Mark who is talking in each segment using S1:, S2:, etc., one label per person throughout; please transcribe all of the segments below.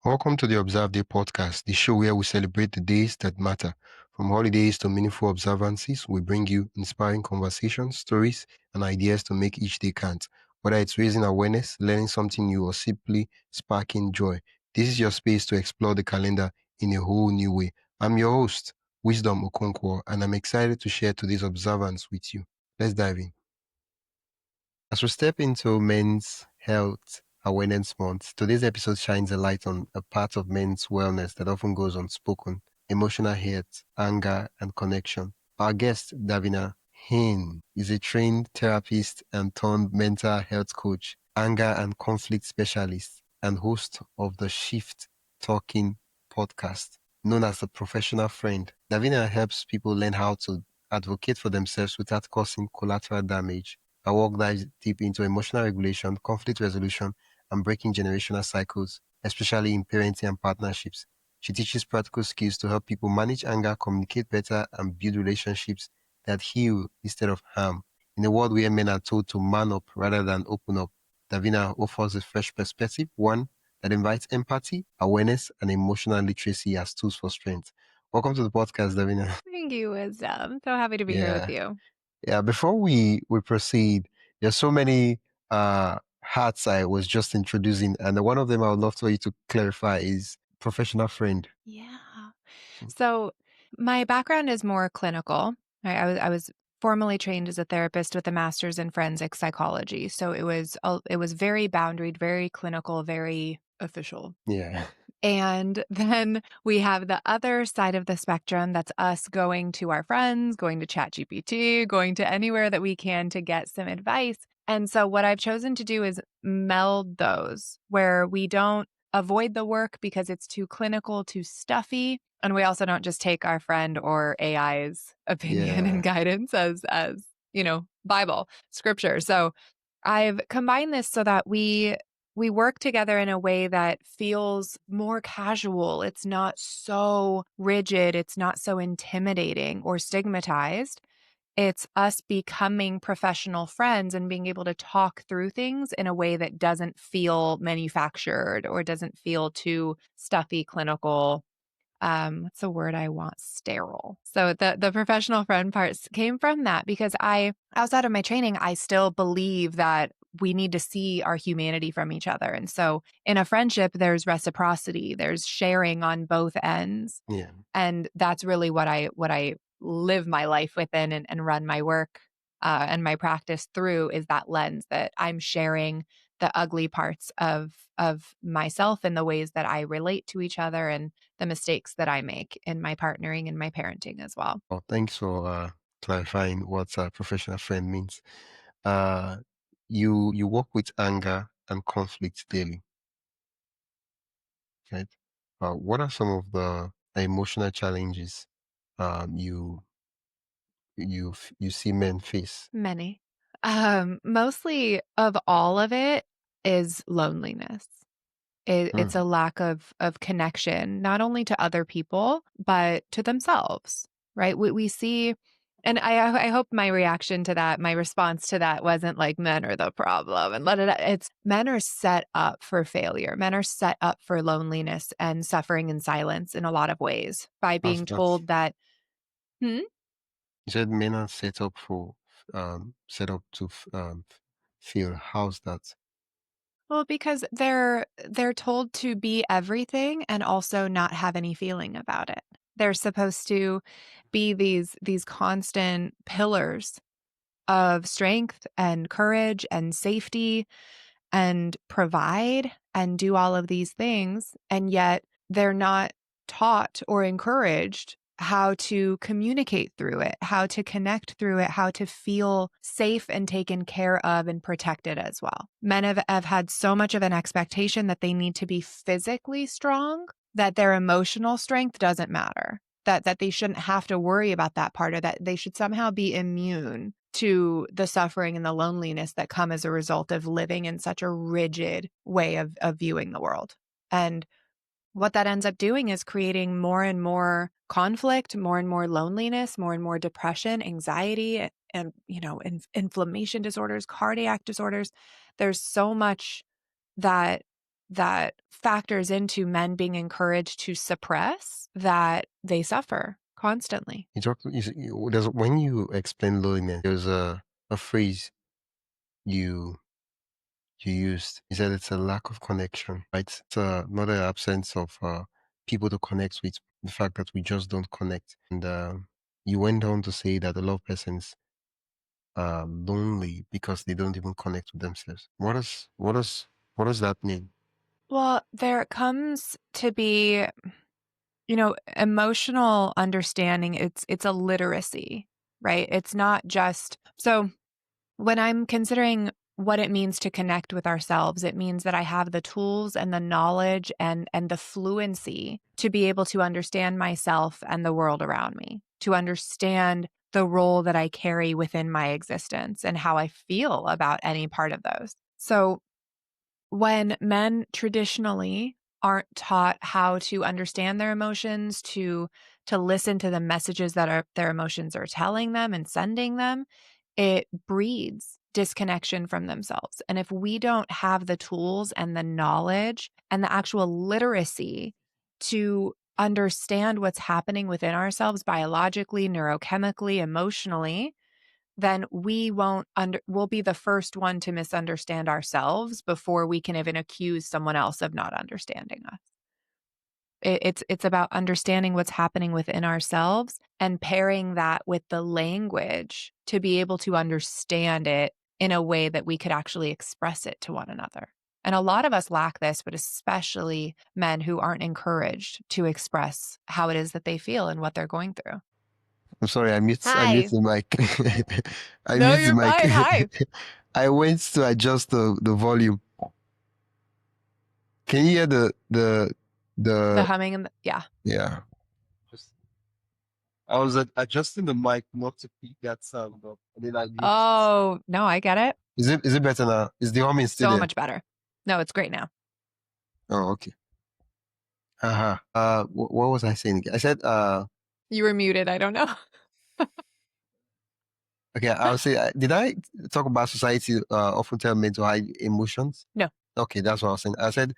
S1: Welcome to the Observe Day podcast, the show where we celebrate the days that matter. From holidays to meaningful observances, we bring you inspiring conversations, stories, and ideas to make each day count. Whether it's raising awareness, learning something new, or simply sparking joy, this is your space to explore the calendar in a whole new way. I'm your host, Wisdom Okonkwo, and I'm excited to share today's observance with you. Let's dive in. As we step into Men's Health Awareness Month, today's episode shines a light on a part of men's wellness that often goes unspoken: emotional health, anger, and connection. Our guest, Davina Hehn, is a trained therapist and turned mental health coach, anger and conflict specialist, and host of the Shift Talking podcast. Known as a professional friend, Davina helps people learn how to advocate for themselves without causing collateral damage. Her work dives deep into emotional regulation, conflict resolution, and breaking generational cycles, especially in parenting and partnerships. She teaches practical skills to help people manage anger, communicate better, and build relationships that heal instead of harm. In a world where men are told to man up rather than open up, Davina offers a fresh perspective, one that invites empathy, awareness, and emotional literacy as tools for strength. Welcome to the podcast, Davina.
S2: Thank you, Wisdom. So happy to be here with
S1: Yeah.
S2: you.
S1: Yeah, before we proceed, there's so many hats I was just introducing, and one of them I would love for you to clarify is professional friend.
S2: Yeah. So my background is more clinical. Right? I was formally trained as a therapist with a master's in forensic psychology. So it was very boundaried, very clinical, very official.
S1: Yeah.
S2: And then we have the other side of the spectrum. That's us going to our friends, going to ChatGPT, going to anywhere that we can to get some advice. And so what I've chosen to do is meld those where we don't avoid the work because it's too clinical, too stuffy. And we also don't just take our friend or AI's opinion
S1: Yeah.
S2: and guidance as, Bible, scripture. So I've combined this so that we work together in a way that feels more casual. It's not so rigid. It's not so intimidating or stigmatized. It's us becoming professional friends and being able to talk through things in a way that doesn't feel manufactured or doesn't feel too stuffy, clinical. What's the word I want? Sterile. So the professional friend parts came from that because outside of my training, I still believe that we need to see our humanity from each other. And so in a friendship, there's reciprocity, there's sharing on both ends.
S1: Yeah.
S2: And that's really what I live my life within and run my work and my practice through is that lens that I'm sharing the ugly parts of myself and the ways that I relate to each other and the mistakes that I make in my partnering and my parenting as well.
S1: Well, thanks for clarifying what a professional friend means. Uh, you work with anger and conflict daily, right? What are some of the emotional challenges you you see men face?
S2: Many. Mostly of all of it is loneliness. It's
S1: Hmm.
S2: a lack of connection, not only to other people, but to themselves, right? We see, and I hope my reaction to that, my response to that wasn't like men are the problem and it's men are set up for failure. Men are set up for loneliness and suffering in silence in a lot of ways by
S1: How's
S2: being
S1: that?
S2: told that, hmm,
S1: You said men are set up to feel. How's that?
S2: well, because they're told to be everything and also not have any feeling about it. They're supposed to be these constant pillars of strength and courage and safety and provide and do all of these things. And yet they're not taught or encouraged how to communicate through it, how to connect through it, how to feel safe and taken care of and protected as well. Men have had so much of an expectation that they need to be physically strong that their emotional strength doesn't matter. That they shouldn't have to worry about that part or that they should somehow be immune to the suffering and the loneliness that come as a result of living in such a rigid way of viewing the world. And what that ends up doing is creating more and more conflict, more and more loneliness, more and more depression, anxiety, and inflammation disorders, cardiac disorders. There's so much that that factors into men being encouraged to suppress that they suffer constantly.
S1: When you explain loneliness, there's a phrase you used. You said it's a lack of connection, right? It's not an absence of people to connect with. The fact that we just don't connect. And you went on to say that a lot of persons are lonely because they don't even connect with themselves. What does that mean?
S2: Well, there comes to be, emotional understanding. It's a literacy, right? It's not just so when I'm considering what it means to connect with ourselves, it means that I have the tools and the knowledge and the fluency to be able to understand myself and the world around me, to understand the role that I carry within my existence and how I feel about any part of those. So when men traditionally aren't taught how to understand their emotions, to listen to the messages that their emotions are telling them and sending them, it breeds disconnection from themselves. And if we don't have the tools and the knowledge and the actual literacy to understand what's happening within ourselves biologically, neurochemically, emotionally, then we'll be the first one to misunderstand ourselves before we can even accuse someone else of not understanding us. It's about understanding what's happening within ourselves and pairing that with the language to be able to understand it in a way that we could actually express it to one another. And a lot of us lack this, but especially men who aren't encouraged to express how it is that they feel and what they're going through.
S1: I'm sorry, I mute
S2: Hi.
S1: the mic. I
S2: No,
S1: mute the
S2: you're fine. Hi.
S1: mic. I went to adjust the volume. Can you hear
S2: The
S1: the
S2: humming and yeah.
S1: yeah? Just I was adjusting the mic not to pick that sound up, and then I muted it.
S2: Oh, no, I get it.
S1: Is it better now? Is the humming still
S2: So
S1: there?
S2: much better. No, it's great now.
S1: Oh, okay. What was I saying again? I said
S2: You were muted. I don't know.
S1: okay. I'll say did I talk about society often tell men to hide emotions?
S2: No.
S1: Okay, that's what I was saying. I said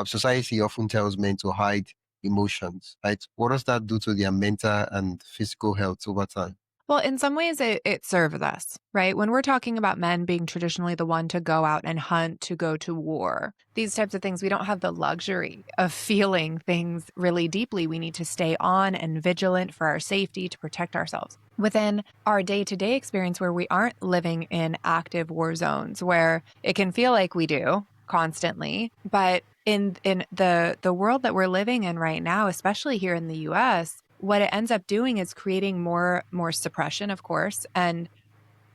S1: society often tells men to hide emotions, right? What does that do to their mental and physical health over time?
S2: Well, in some ways, it serves us, right? When we're talking about men being traditionally the one to go out and hunt, to go to war, these types of things, we don't have the luxury of feeling things really deeply. We need to stay on and vigilant for our safety to protect ourselves. Within our day to day experience, where we aren't living in active war zones, where it can feel like we do constantly, but in the world that we're living in right now, especially here in the US, what it ends up doing is creating more suppression, of course. And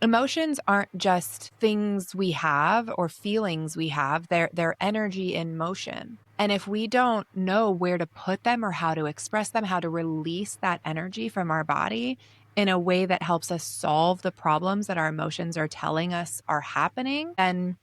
S2: emotions aren't just things we have or feelings we have. They're energy in motion. And if we don't know where to put them or how to express them, how to release that energy from our body in a way that helps us solve the problems that our emotions are telling us are happening, then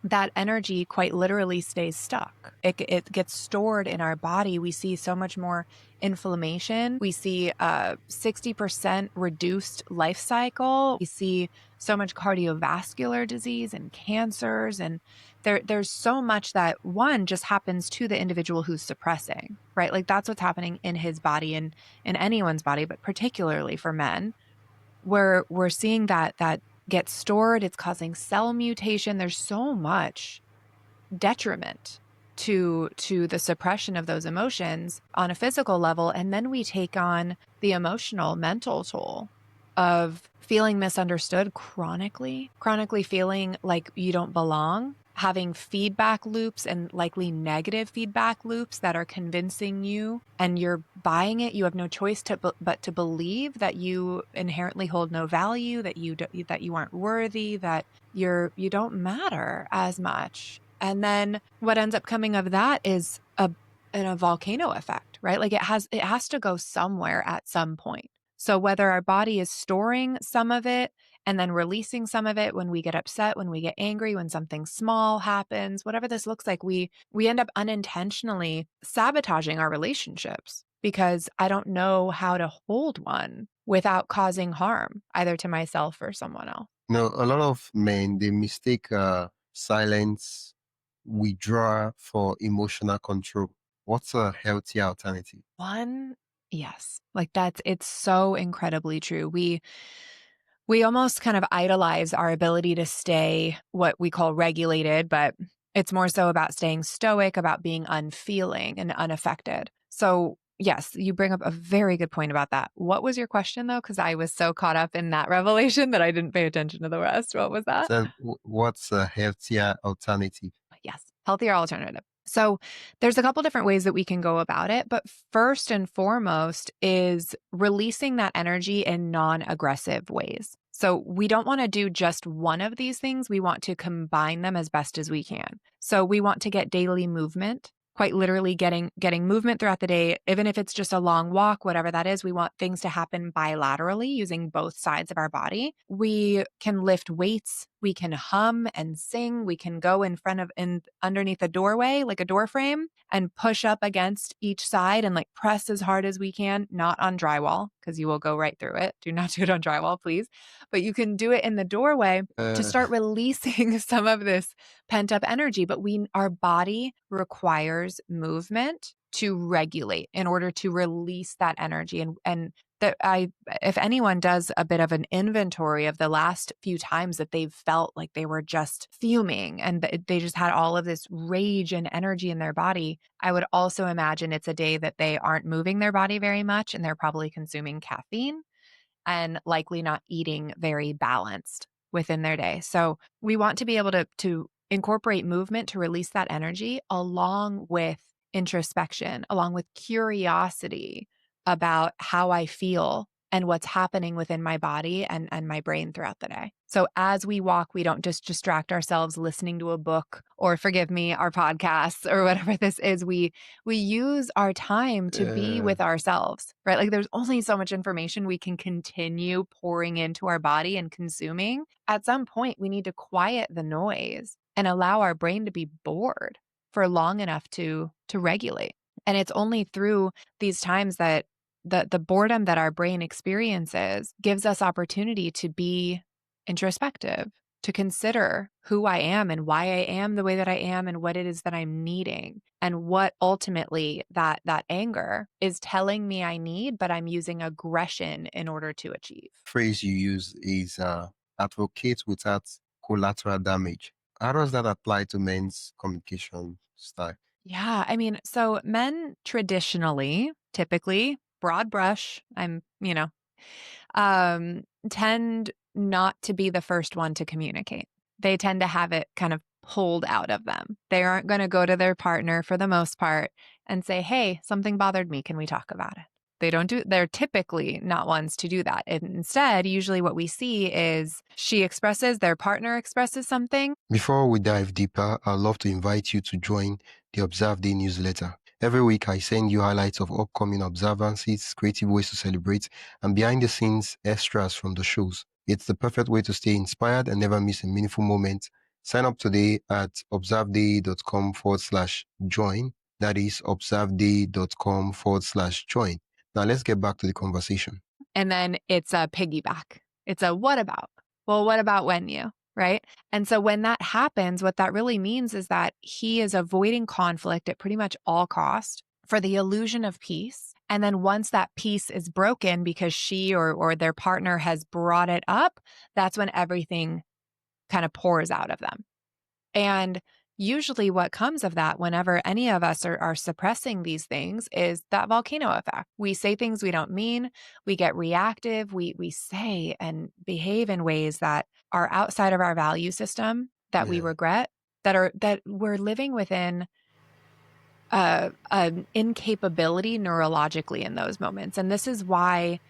S2: that energy quite literally stays stuck. It gets stored in our body. We see so much more inflammation. We see 60% reduced life cycle. We see so much cardiovascular disease and cancers. And there's so much that one just happens to the individual who's suppressing, right? Like that's what's happening in his body and in anyone's body, but particularly for men. We're seeing that get stored. It's causing cell mutation. There's so much detriment to the suppression of those emotions on a physical level. And then we take on the emotional, mental toll of feeling misunderstood chronically feeling like you don't belong, having feedback loops and likely negative feedback loops that are convincing you and you're buying it. You have no choice but to believe that you inherently hold no value, that you aren't worthy, that you don't matter as much. And then what ends up coming of that is a volcano effect, right? Like it has to go somewhere at some point. So whether our body is storing some of it and then releasing some of it when we get upset, when we get angry, when something small happens, whatever this looks like, we end up unintentionally sabotaging our relationships because I don't know how to hold one without causing harm either to myself or someone else.
S1: A lot of men they mistake silence withdraw for emotional control. What's a healthier alternative?
S2: Yes. Like it's so incredibly true. We almost kind of idolize our ability to stay what we call regulated, but it's more so about staying stoic, about being unfeeling and unaffected. So, yes, you bring up a very good point about that. What was your question though? Because I was so caught up in that revelation that I didn't pay attention to the rest. What was that?
S1: So, what's a healthier alternative?
S2: Yes, healthier alternative. So there's a couple different ways that we can go about it, but first and foremost is releasing that energy in non-aggressive ways. So we don't want to do just one of these things. We want to combine them as best as we can. So we want to get daily movement, quite literally getting movement throughout the day, even if it's just a long walk, whatever that is. We want things to happen bilaterally using both sides of our body. We can lift weights, we can hum and sing, we can go in front of and underneath a doorway, like a door frame, and push up against each side and like press as hard as we can, not on drywall, because you will go right through it. Do not do it on drywall, please. But you can do it in the doorway to
S1: Uh,
S2: start releasing some of this pent up energy. But our body requires movement to regulate in order to release that energy. And that if anyone does a bit of an inventory of the last few times that they've felt like they were just fuming and they just had all of this rage and energy in their body, I would also imagine it's a day that they aren't moving their body very much and they're probably consuming caffeine and likely not eating very balanced within their day. So we want to be able to incorporate movement to release that energy along with introspection, along with curiosity about how I feel and what's happening within my body and my brain throughout the day. So as we walk, we don't just distract ourselves listening to a book or forgive me, our podcasts or whatever this is. We use our time to be
S1: uh,
S2: with ourselves, right? Like there's only so much information we can continue pouring into our body and consuming. At some point, we need to quiet the noise and allow our brain to be bored for long enough to regulate. And it's only through these times that the boredom that our brain experiences gives us opportunity to be introspective, to consider who I am and why I am the way that I am and what it is that I'm needing and what ultimately that anger is telling me I need, but I'm using aggression in order to achieve.
S1: Phrase you use is advocate without collateral damage. How does that apply to men's communication style?
S2: Yeah, I mean, so men traditionally, typically, broad brush, um, tend not to be the first one to communicate. They tend to have it kind of pulled out of them. They aren't going to go to their partner for the most part and say, "Hey, something bothered me. Can we talk about it?" They're typically not ones to do that. And instead, usually what we see is their partner expresses something.
S1: Before we dive deeper, I'd love to invite you to join the Observe Day newsletter. Every week, I send you highlights of upcoming observances, creative ways to celebrate, and behind the scenes extras from the shows. It's the perfect way to stay inspired and never miss a meaningful moment. Sign up today at observeday.com/join. That is observeday.com/join. Now, let's get back to the conversation.
S2: And then it's a piggyback. It's a what about? Well, what about when you, right? And so when that happens, what that really means is that he is avoiding conflict at pretty much all cost for the illusion of peace. And then once that peace is broken because she or their partner has brought it up, that's when everything kind of pours out of them. And usually, what comes of that, whenever any of us are suppressing these things, is that volcano effect. We say things we don't mean, we get reactive, we say and behave in ways that are outside of our value system that we
S1: Yeah.
S2: regret, that we're living within an incapability neurologically in those moments. And this is why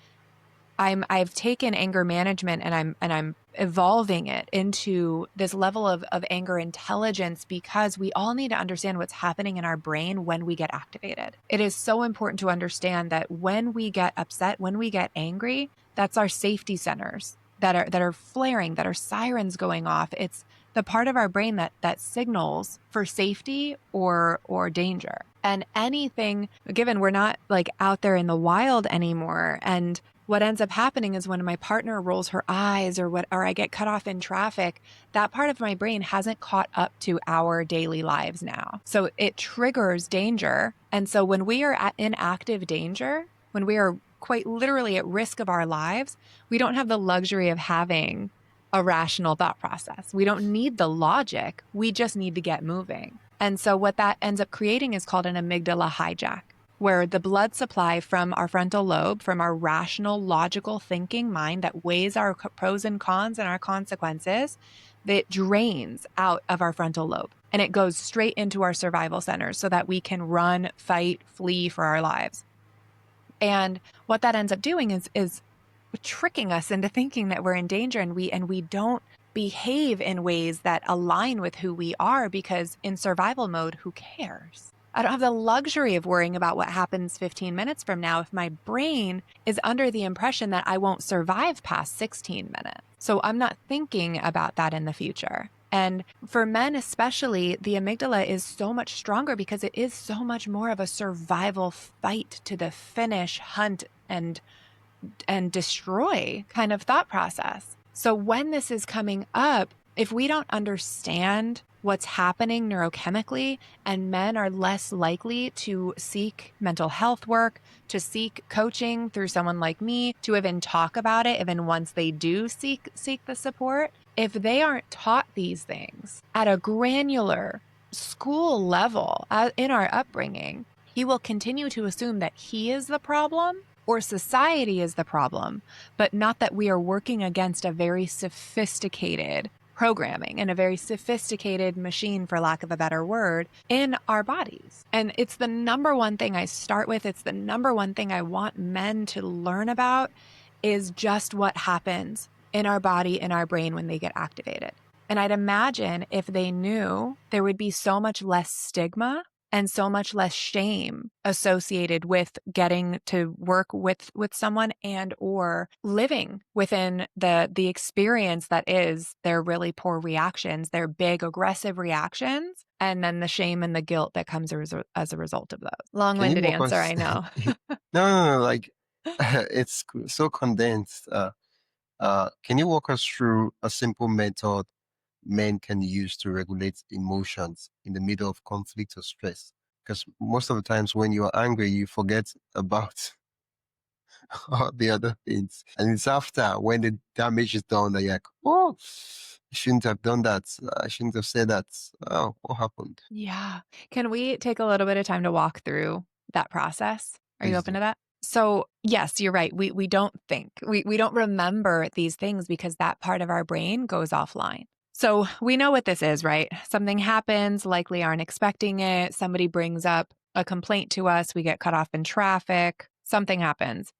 S2: I've taken anger management and I'm evolving it into this level of anger intelligence, because we all need to understand what's happening in our brain when we get activated. It is so important to understand that when we get upset, when we get angry, that's our safety centers that are flaring, that are sirens going off. It's the part of our brain that signals for safety or danger. And anything, given we're not like out there in the wild anymore, and what ends up happening is when my partner rolls her eyes or I get cut off in traffic, that part of my brain hasn't caught up to our daily lives now. So it triggers danger. And so when we are in active danger, when we are quite literally at risk of our lives, we don't have the luxury of having a rational thought process. We don't need the logic. We just need to get moving. And so what that ends up creating is called an amygdala hijack, where the blood supply from our frontal lobe, from our rational, logical thinking mind that weighs our pros and cons and our consequences, that drains out of our frontal lobe and it goes straight into our survival centers so that we can run, fight, flee for our lives. And what that ends up doing is tricking us into thinking that we're in danger, and we don't behave in ways that align with who we are, because in survival mode, who cares? I don't have the luxury of worrying about what happens 15 minutes from now if my brain is under the impression that I won't survive past 16 minutes. So I'm not thinking about that in the future. And for men especially, the amygdala is so much stronger because it is so much more of a survival fight to the finish, hunt and destroy kind of thought process. So when this is coming up, if we don't understand what's happening neurochemically, and men are less likely to seek mental health work, to seek coaching through someone like me, to even talk about it, even once they do seek the support, if they aren't taught these things at a granular school level in our upbringing, he will continue to assume that he is the problem or society is the problem, but not that we are working against a very sophisticated programming and a very sophisticated machine, for lack of a better word, in our bodies. And it's the number one thing I start with. It's the number one thing I want men to learn about, is just what happens in our body, in our brain when they get activated. And I'd imagine if they knew, there would be so much less stigma and so much less shame associated with getting to work with someone and or living within the experience that is their really poor reactions, their big aggressive reactions, and then the shame and the guilt that comes as a result of those.
S1: Can you
S2: Long-winded
S1: walk
S2: answer,
S1: us?
S2: I know.
S1: No, like it's so condensed. Can you walk us through a simple method men can use to regulate emotions in the middle of conflict or stress? Because most of the times when you're angry, you forget about all the other things. And it's after when the damage is done that you're like, oh, I shouldn't have done that. I shouldn't have said that. Oh, what happened?
S2: Yeah. Can we take a little bit of time to walk through that process? Are you
S1: Please
S2: open
S1: do.
S2: to that? So yes, you're right. We don't think, we don't remember these things because that part of our brain goes offline. So we know what this is, right? Something happens, likely aren't expecting it. Somebody brings up a complaint to us. We get cut off in traffic. Something happens.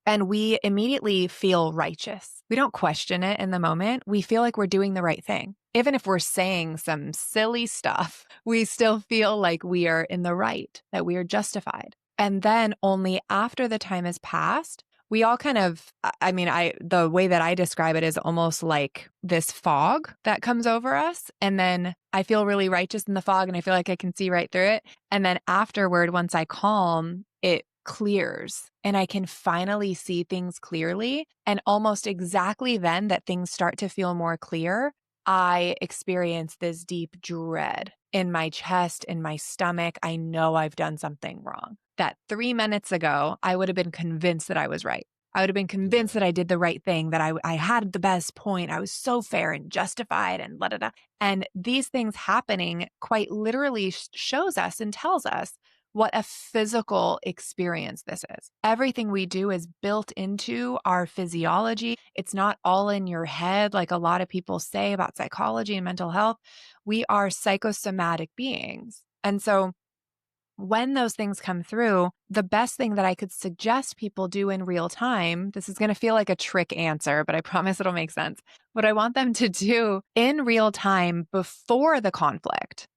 S2: And we immediately feel righteous. We don't question it in the moment. We feel like we're doing the right thing. Even if we're saying some silly stuff, we still feel like we are in the right, that we are justified. And then only after the time has passed, we all kind of, the way that I describe it is almost like this fog that comes over us. And then I feel really righteous in the fog and I feel like I can see right through it. And then afterward, once I calm, it clears and I can finally see things clearly. And almost exactly then that things start to feel more clear, I experience this deep dread in my chest, in my stomach. I know I've done something wrong. That 3 minutes ago, I would have been convinced that I was right. I would have been convinced
S1: Yeah.
S2: that I did the right thing, that I had the best point. I was so fair and justified and da da da. And these things happening quite literally shows us and tells us what a physical experience this is. Everything we do is built into our physiology. It's not all in your head, like a lot of people say about psychology and mental health. We are psychosomatic beings. And so when those things come through, the best thing that I could suggest people do in real time, this is going to feel like a trick answer, but I promise it'll make sense. What I want them to do in real time before the conflict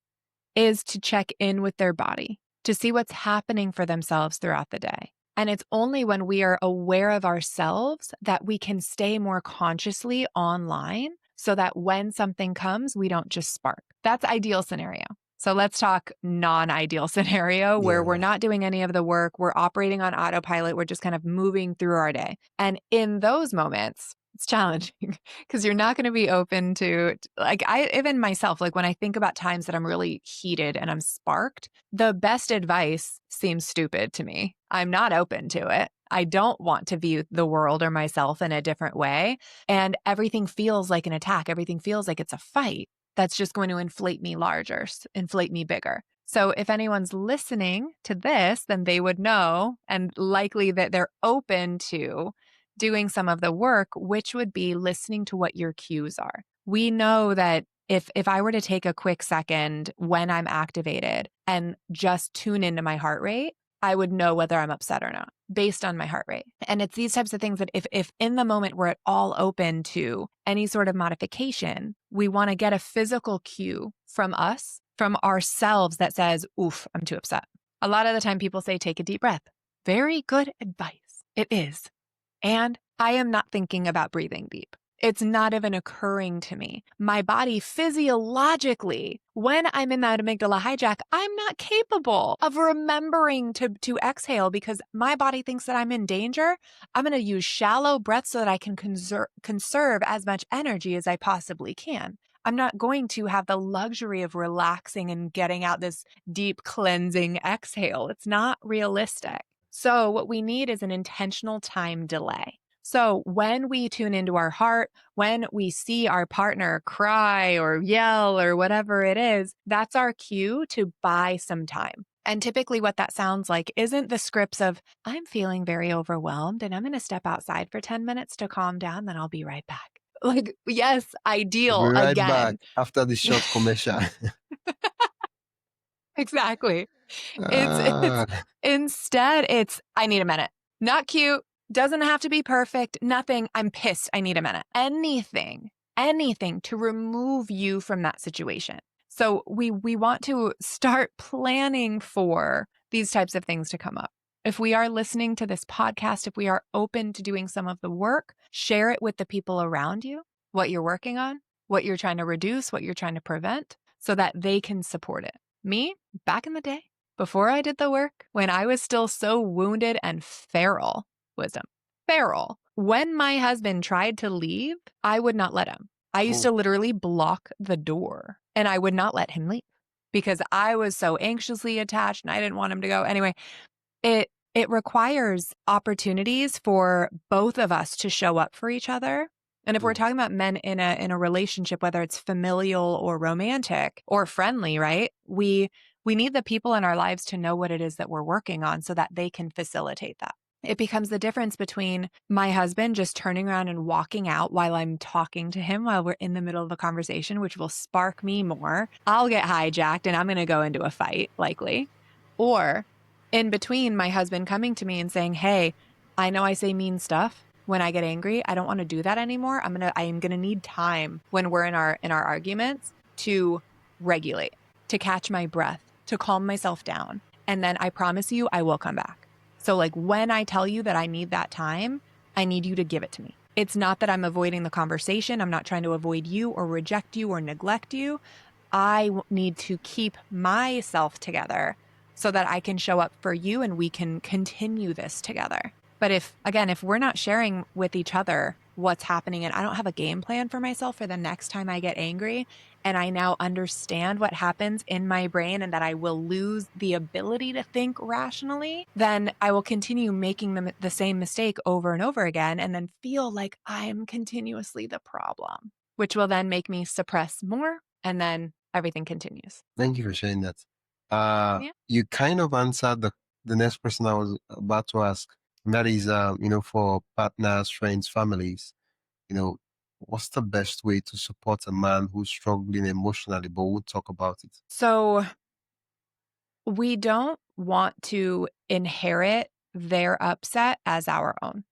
S2: is to check in with their body, to see what's happening for themselves throughout the day. And it's only when we are aware of ourselves that we can stay more consciously online so that when something comes, we don't just spark. That's ideal scenario. So let's talk non-ideal scenario where we're
S1: Yeah.
S2: not doing any of the work. We're operating on autopilot. We're just kind of moving through our day. And in those moments, it's challenging because you're not going to be open to, like, even myself, like when I think about times that I'm really heated and I'm sparked, the best advice seems stupid to me. I'm not open to it. I don't want to view the world or myself in a different way. And everything feels like an attack. Everything feels like it's a fight that's just going to inflate me larger, inflate me bigger. So if anyone's listening to this, then they would know and likely that they're open to doing some of the work, which would be listening to what your cues are. We know that if I were to take a quick second when I'm activated and just tune into my heart rate, I would know whether I'm upset or not based on my heart rate. And it's these types of things that if in the moment we're at all open to any sort of modification, we want to get a physical cue from us, from ourselves that says, oof, I'm too upset. A lot of the time people say, take a deep breath. Very good advice. It is. And I am not thinking about breathing deep. It's not even occurring to me. My body physiologically, when I'm in that amygdala hijack, I'm not capable of remembering to exhale because my body thinks that I'm in danger. I'm going to use shallow breaths so that I can conserve as much energy as I possibly can. I'm not going to have the luxury of relaxing and getting out this deep cleansing exhale. It's not realistic. So what we need is an intentional time delay. So when we tune into our heart, when we see our partner cry or yell or whatever it is, that's our cue to buy some time. And typically what that sounds like isn't the scripts of, I'm feeling very overwhelmed and I'm going to step outside for 10 minutes to calm down, then I'll be right back. Like, yes,
S1: We'll be
S2: ideal
S1: right back
S2: again.
S1: after the short commercial.
S2: Exactly. It's
S1: Ah,
S2: instead it's I need a minute. Not cute, doesn't have to be perfect, nothing. I'm pissed. I need a minute. Anything to remove you from that situation. So we want to start planning for these types of things to come up. If we are listening to this podcast, if we are open to doing some of the work, share it with the people around you, what you're working on, what you're trying to reduce, what you're trying to prevent, so that they can support it. Me, back in the day, before I did the work, when I was still so wounded and feral, wisdom, feral, when my husband tried to leave, I would not let him. I used
S1: oh,
S2: to literally block the door and I would not let him leave because I was so anxiously attached and I didn't want him to go. Anyway, it requires opportunities for both of us to show up for each other. And if we're
S1: mm,
S2: talking about men in a relationship, whether it's familial or romantic or friendly, right? We need the people in our lives to know what it is that we're working on so that they can facilitate that. It becomes the difference between my husband just turning around and walking out while I'm talking to him while we're in the middle of a conversation, which will spark me more. I'll get hijacked and I'm going to go into a fight, likely. Or in between my husband coming to me and saying, hey, I know I say mean stuff when I get angry. I don't want to do that anymore. I am going to need time when we're in our arguments to regulate, to catch my breath, to calm myself down. And then I promise you, I will come back. So like when I tell you that I need that time, I need you to give it to me. It's not that I'm avoiding the conversation. I'm not trying to avoid you or reject you or neglect you. I need to keep myself together so that I can show up for you and we can continue this together. But if we're not sharing with each other what's happening and I don't have a game plan for myself for the next time I get angry, and I now understand what happens in my brain and that I will lose the ability to think rationally, then I will continue making the same mistake over and over again and then feel like I'm continuously the problem, which will then make me suppress more and then everything continues.
S1: thank you for sharing that.
S2: Yeah.
S1: You kind of answered the next person I was about to ask. And that is, for partners, friends, families, what's the best way to support a man who's struggling emotionally, but won't talk about it?
S2: So we don't want to inherit their upset as our own.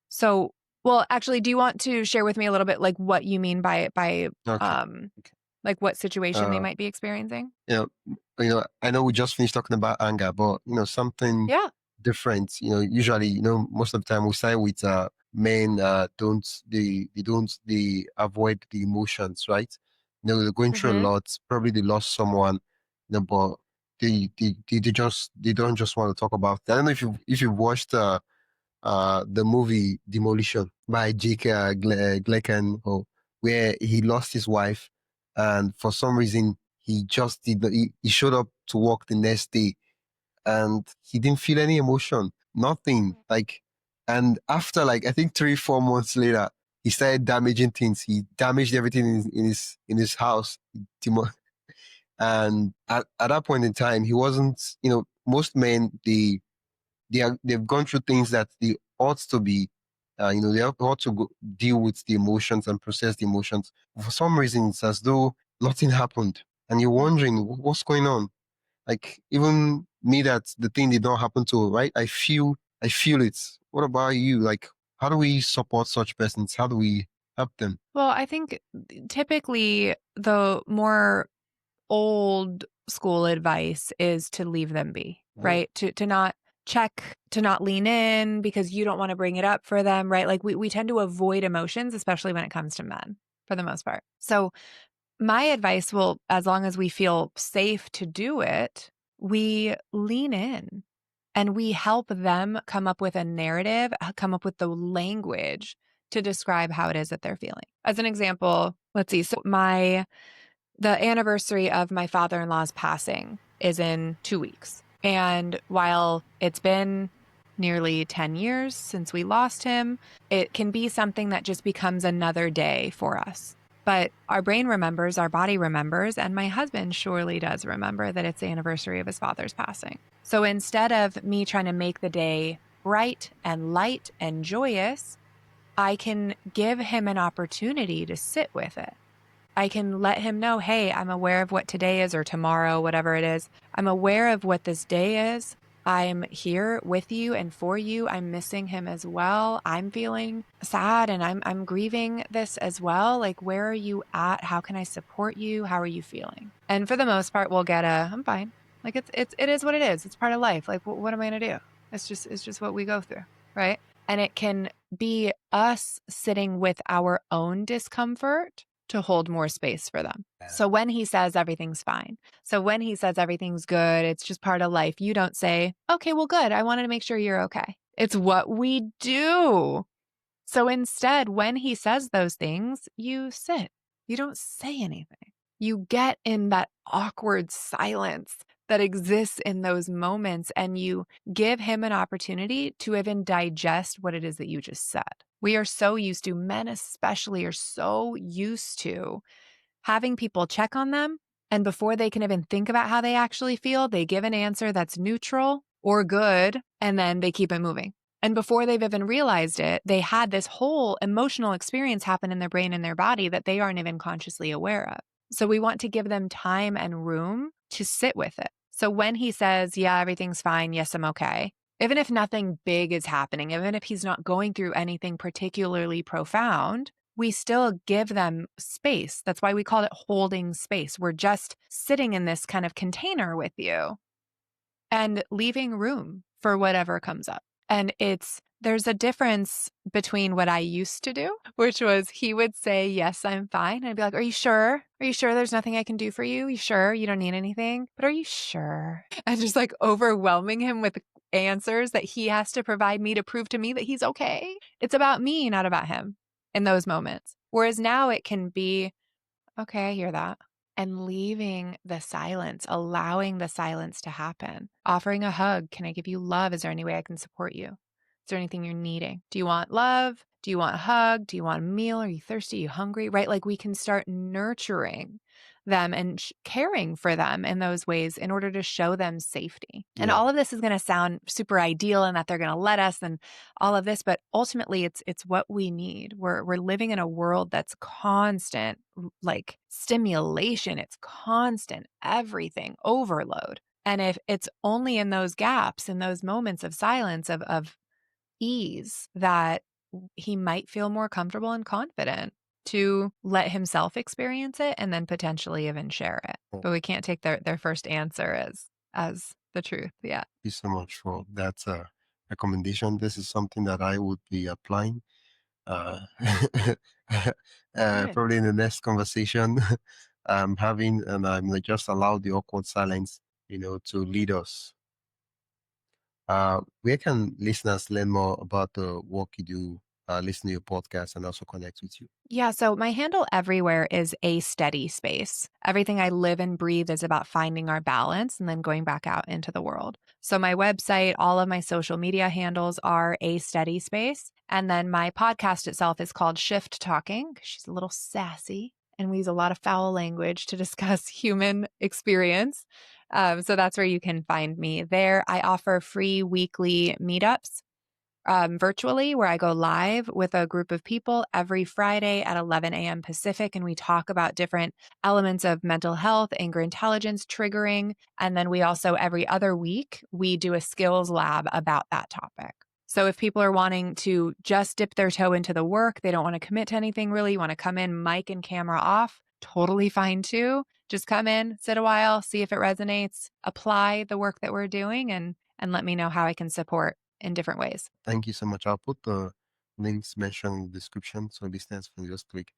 S2: So, well, actually, do you want to share with me a little bit like what you mean by
S1: Okay. Okay.
S2: like what situation they
S1: Uh,
S2: might be experiencing?
S1: I know we just finished talking about anger, but something
S2: Yeah.
S1: different. Usually, most of the time we start with men don't they avoid the emotions, right? They're going through a
S2: Mhm.
S1: lot. Probably they lost someone, but they don't just want to talk about it. I don't know if you watched the movie Demolition by Jake Gyllenhaal, where he lost his wife, and for some reason he just did not, he showed up to work the next day, and he didn't feel any emotion, nothing. Like, and after like I think 3 4 months later, he started damaging things. He damaged everything in his house. And at that point in time, he wasn't. Most men they've gone through things that they ought to be. They ought to deal with the emotions and process the emotions. For some reason, it's as though nothing happened, and you're
S2: Mm.
S1: wondering what's going on. Like even me, that the thing did not happen to, right? I feel it. What about you? Like, how do we support such persons? How do we help them?
S2: Well, I think typically the more old school advice is to leave them be, right? To not check, to not lean in because you don't want to bring it up for them, right? Like we tend to avoid emotions, especially when it comes to men for the most part. So my advice will, as long as we feel safe to do it, we lean in and we help them come up with a narrative, come up with the language to describe how it is that they're feeling. As an example, let's see. So the anniversary of my father-in-law's passing is in 2 weeks. And while it's been nearly 10 years since we lost him, it can be something that just becomes another day for us. But our brain remembers, our body remembers, and my husband surely does remember that it's the anniversary of his father's passing. So instead of me trying to make the day bright and light and joyous, I can give him an opportunity to sit with it. I can let him know, hey, I'm aware of what today is or tomorrow, whatever it is. I'm aware of what this day is. I'm here with you and for you. I'm missing him as well. I'm feeling sad and I'm grieving this as well. Like, where are you at? How can I support you? How are you feeling? And for the most part, we'll get I'm fine. Like it is what it is. It's part of life. Like, what am I going to do? It's just what we go through, right? And it can be us sitting with our own discomfort to hold more space for them. So when he says everything's fine, so when he says everything's good, it's just part of life, you don't say, okay, well, good. I wanted to make sure you're okay. It's what we do. So instead, when he says those things, you sit. You don't say anything. You get in that awkward silence that exists in those moments and you give him an opportunity to even digest what it is that you just said. We are so used to, men especially, are so used to having people check on them. And before they can even think about how they actually feel, they give an answer that's neutral or good, and then they keep it moving. And before they've even realized it, they had this whole emotional experience happen in their brain and their body that they aren't even consciously aware of. So we want to give them time and room to sit with it. So when he says, yeah, everything's fine, yes, I'm okay, even if nothing big is happening, even if he's not going through anything particularly profound, we still give them space. That's why we call it holding space. We're just sitting in this kind of container with you and leaving room for whatever comes up. And there's a difference between what I used to do, which was he would say, yes, I'm fine. And I'd be like, are you sure? Are you sure there's nothing I can do for you? You sure you don't need anything? But are you sure? And just like overwhelming him with answers that he has to provide me to prove to me that he's okay. It's about me, not about him in those moments. Whereas now it can be, okay, I hear that. And leaving the silence, allowing the silence to happen, offering a hug. Can I give you love? Is there any way I can support you? Is there anything you're needing? Do you want love? Do you want a hug? Do you want a meal? Are you thirsty? Are you hungry? Right? Like we can start nurturing them and caring for them in those ways in order to show them safety. And
S1: Yeah.
S2: all of this is going to sound super ideal and that they're going to let us and all of this, but ultimately it's what we need. We're living in a world that's constant like stimulation, it's constant everything, overload. And if it's only in those gaps, in those moments of silence, of ease, that he might feel more comfortable and confident to let himself experience it and then potentially even share it. But we can't take their first answer as the truth. Yeah.
S1: Thank you so much for that recommendation. This is something that I would be applying uh,
S2: Good.
S1: probably in the next conversation. having and just allow the awkward silence, to lead us. Where can listeners learn more about the work you do, listen to your podcast, and also connect with you?
S2: Yeah, so my handle everywhere is a steady space. Everything I live and breathe is about finding our balance and then going back out into the world. So my website, all of my social media handles are a steady space. And then my podcast itself is called Shift Talking. She's a little sassy and we use a lot of foul language to discuss human experience. So that's where you can find me. There, I offer free weekly meetups virtually, where I go live with a group of people every Friday at 11 a.m. Pacific. And we talk about different elements of mental health, anger intelligence, triggering. And then we also, every other week, we do a skills lab about that topic. So if people are wanting to just dip their toe into the work, they don't want to commit to anything really, you want to come in, mic and camera off, totally fine too. Just come in, sit a while, see if it resonates, apply the work that we're doing, and let me know how I can support in different ways.
S1: Thank you so much. I'll put the links mentioned in the description so listeners can just click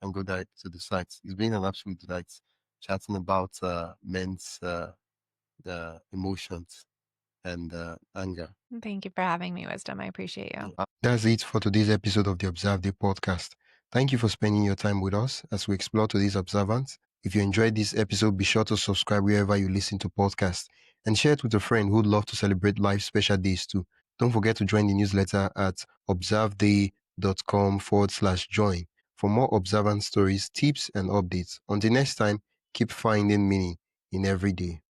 S1: and go direct to the site. It's been an absolute delight chatting about men's emotions and anger.
S2: Thank you for having me, Wisdom. I appreciate you.
S1: That's it for today's episode of the Observe Day podcast. Thank you for spending your time with us as we explore today's observance. If you enjoyed this episode, be sure to subscribe wherever you listen to podcasts and share it with a friend who'd love to celebrate life's special days too. Don't forget to join the newsletter at observeday.com/join for more observance stories, tips, and updates. Until next time, keep finding meaning in every day.